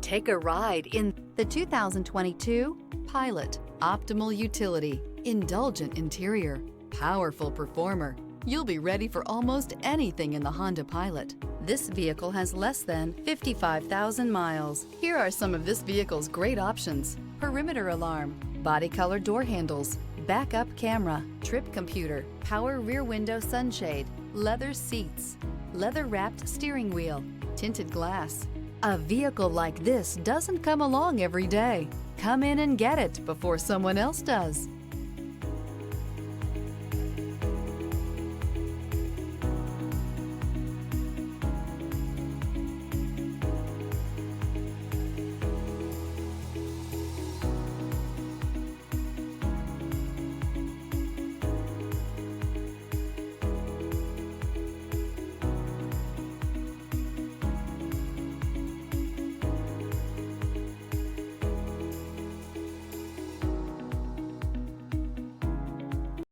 Take a ride in the 2022 Pilot. Optimal utility, indulgent interior, powerful performer. You'll be ready for almost anything in the Honda Pilot. This vehicle has less than 55,000 miles. Here are some of this vehicle's great options: perimeter alarm, body color door handles, backup camera, trip computer, power rear window sunshade, leather seats, leather-wrapped steering wheel, tinted glass. A vehicle like this doesn't come along every day. Come in and get it before someone else does.